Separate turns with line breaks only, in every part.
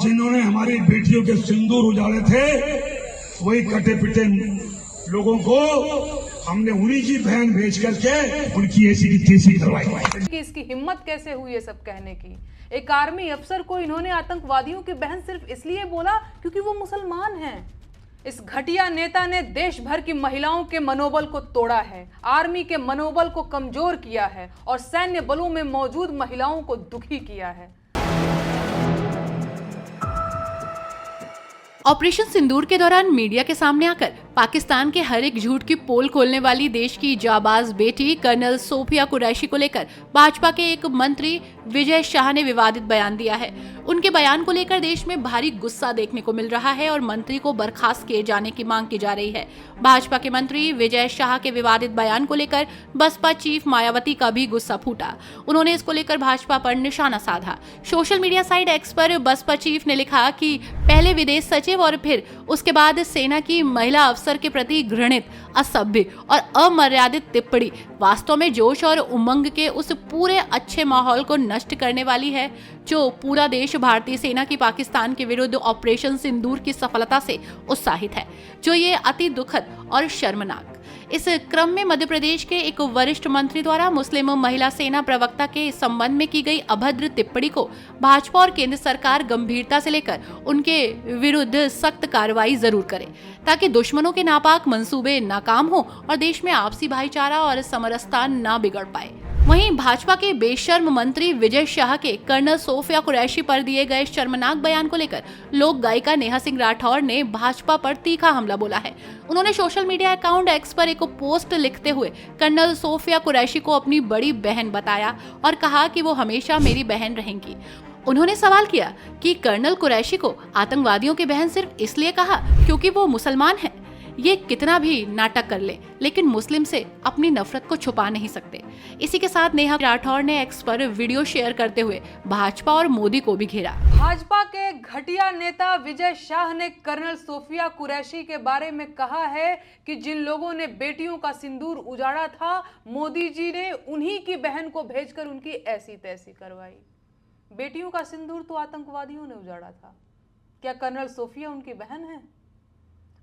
जिन्होंने हमारी बेटियों के सिंदूर उजाड़े थे, वही कटे पिटे लोगों को हमने उन्हीं की बहन भेज करके उनकी ऐसी की तैसी करवाई।
कि इसकी हिम्मत कैसे हुई है सब कहने की। एक आर्मी अफसर को इन्होंने आतंकवादियों की बहन सिर्फ इसलिए बोला क्योंकि वो मुसलमान हैं। इस घटिया नेता ने देश भर की महिलाओं के मनोबल को तोड़ा है, आर्मी के मनोबल को कमजोर किया है और सैन्य बलों में मौजूद महिलाओं को दुखी किया है।
ऑपरेशन सिंदूर के दौरान मीडिया के सामने आकर पाकिस्तान के हर एक झूठ की पोल खोलने वाली देश की जाबाज बेटी कर्नल सोफिया कुरैशी को लेकर भाजपा के एक मंत्री विजय शाह ने विवादित बयान दिया है। उनके बयान को लेकर देश में भारी गुस्सा देखने को मिल रहा है और मंत्री को बर्खास्त किए जाने की मांग की जा रही है। भाजपा के मंत्री विजय शाह के विवादित बयान को लेकर बसपा चीफ मायावती का भी गुस्सा फूटा। उन्होंने इसको लेकर भाजपा पर निशाना साधा। सोशल मीडिया साइट एक्स पर बसपा चीफ ने लिखा कि पहले विदेश सचिव और फिर उसके बाद सेना की महिला अफसर के प्रति घृणित, असभ्य और अमर्यादित टिप्पणी वास्तव में जोश और उमंग के उस पूरे अच्छे माहौल को नष्ट करने वाली है जो पूरा देश भारतीय सेना की पाकिस्तान के विरुद्ध ऑपरेशन सिंदूर की सफलता से उत्साहित है, जो ये अति दुखद और शर्मनाक। इस क्रम में मध्य प्रदेश के एक वरिष्ठ मंत्री द्वारा मुस्लिम महिला सेना प्रवक्ता के संबंध में की गई अभद्र टिप्पणी को भाजपा और केंद्र सरकार गंभीरता से लेकर उनके विरुद्ध सख्त कार्रवाई जरूर करे, ताकि दुश्मनों के नापाक मंसूबे नाकाम हो और देश में आपसी भाईचारा और समरसता न बिगड़ पाए। वहीं भाजपा के बेशर्म मंत्री विजय शाह के कर्नल सोफिया कुरैशी पर दिए गए शर्मनाक बयान को लेकर लोक गायिका नेहा सिंह राठौर ने भाजपा पर तीखा हमला बोला है। उन्होंने सोशल मीडिया अकाउंट एक्स पर एक पोस्ट लिखते हुए कर्नल सोफिया कुरैशी को अपनी बड़ी बहन बताया और कहा कि वो हमेशा मेरी बहन रहेंगी। उन्होंने सवाल किया कि कर्नल कुरैशी को आतंकवादियों की बहन सिर्फ इसलिए कहा क्योंकि वो मुसलमान है। ये कितना भी नाटक कर ले, लेकिन मुस्लिम से अपनी नफरत को छुपा नहीं सकते। इसी के साथ नेहा राठौर ने एक्स पर वीडियो शेयर करते हुए भाजपा और मोदी को भी घेरा।
भाजपा के घटिया नेता विजय शाह ने कर्नल सोफिया कुरैशी के बारे में कहा है कि जिन लोगों ने बेटियों का सिंदूर उजाड़ा था, मोदी जी ने उन्हीं की बहन को भेजकर उनकी ऐसी तैसी करवाई। बेटियों का सिंदूर तो आतंकवादियों ने उजाड़ा था, क्या कर्नल सोफिया उनकी बहन है?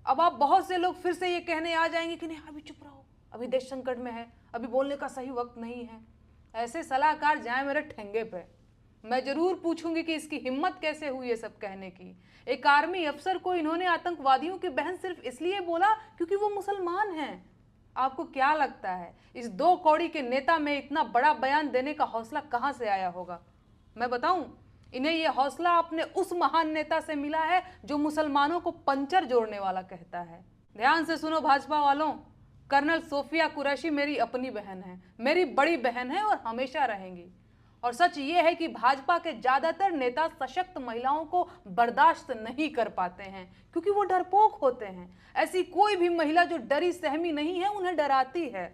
अब आप बहुत से लोग फिर से ये कहने आ जाएंगे कि नहीं, अभी चुप रहो, अभी देश संकट में है, अभी बोलने का सही वक्त नहीं है। ऐसे सलाहकार जाए मेरे ठेंगे पे। मैं जरूर पूछूंगी कि इसकी हिम्मत कैसे हुई है सब कहने की। एक आर्मी अफसर को इन्होंने आतंकवादियों की बहन सिर्फ इसलिए बोला क्योंकि वो मुसलमान हैं। आपको क्या लगता है इस दो कौड़ी के नेता में इतना बड़ा बयान देने का हौसला कहां से आया होगा? मैं बताऊं, इन्हें यह हौसला अपने उस महान नेता से मिला है जो मुसलमानों को पंचर जोड़ने वाला कहता है। ध्यान से सुनो भाजपा वालों, कर्नल सोफिया कुरैशी मेरी अपनी बहन है, मेरी बड़ी बहन है और हमेशा रहेंगी। और सच ये है कि भाजपा के ज्यादातर नेता सशक्त महिलाओं को बर्दाश्त नहीं कर पाते हैं क्योंकि वो डरपोक होते हैं। ऐसी कोई भी महिला जो डरी सहमी नहीं है उन्हें डराती है।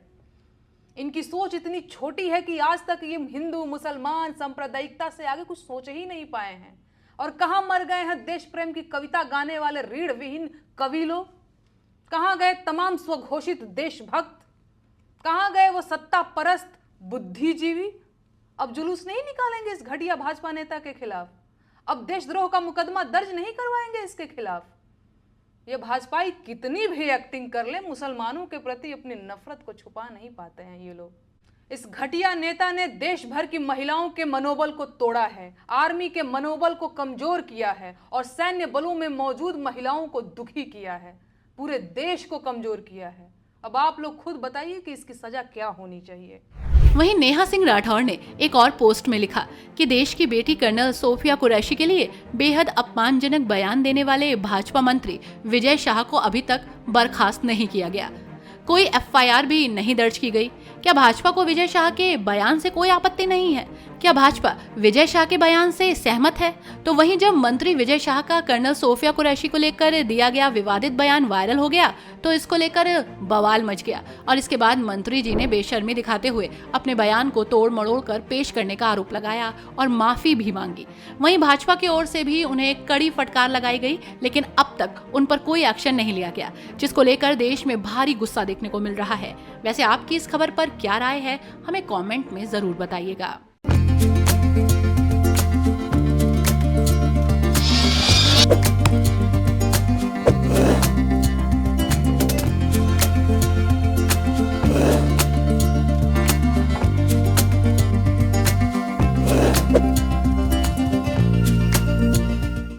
इनकी सोच इतनी छोटी है कि आज तक ये हिंदू मुसलमान सांप्रदायिकता से आगे कुछ सोच ही नहीं पाए हैं। और कहां मर गए हैं देश प्रेम की कविता गाने वाले रीढ़ विहीन कवि लोग? कहां गए तमाम स्वघोषित देशभक्त? कहां गए वो सत्ता परस्त बुद्धिजीवी? अब जुलूस नहीं निकालेंगे इस घटिया भाजपा नेता के खिलाफ? अब देशद्रोह का मुकदमा दर्ज नहीं करवाएंगे इसके खिलाफ? ये भाजपाई कितनी भी एक्टिंग कर ले, मुसलमानों के प्रति अपनी नफरत को छुपा नहीं पाते हैं ये लोग। इस घटिया नेता ने देश भर की महिलाओं के मनोबल को तोड़ा है, आर्मी के मनोबल को कमजोर किया है और सैन्य बलों में मौजूद महिलाओं को दुखी किया है, पूरे देश को कमजोर किया है। अब आप लोग खुद बताइए कि इसकी सजा क्या होनी चाहिए।
वहीं नेहा सिंह राठौर ने एक और पोस्ट में लिखा कि देश की बेटी कर्नल सोफिया कुरैशी के लिए बेहद अपमानजनक बयान देने वाले भाजपा मंत्री विजय शाह को अभी तक बर्खास्त नहीं किया गया, कोई एफआईआर भी नहीं दर्ज की गई। क्या भाजपा को विजय शाह के बयान से कोई आपत्ति नहीं है? क्या भाजपा विजय शाह के बयान से सहमत है? तो वहीं जब मंत्री विजय शाह का कर्नल सोफिया कुरैशी को लेकर दिया गया विवादित बयान वायरल हो गया तो इसको लेकर बवाल मच गया और इसके बाद मंत्री जी ने बेशर्मी दिखाते हुए अपने बयान को तोड़ मड़ोड़ कर पेश करने का आरोप लगाया और माफी भी मांगी। वहीं भाजपा की ओर से भी उन्हें कड़ी फटकार लगाई गई, लेकिन अब तक उन पर कोई एक्शन नहीं लिया गया, जिसको लेकर देश में भारी गुस्सा देखने को मिल रहा है। वैसे आपकी इस खबर पर क्या राय है, हमें कमेंट में जरूर बताइएगा।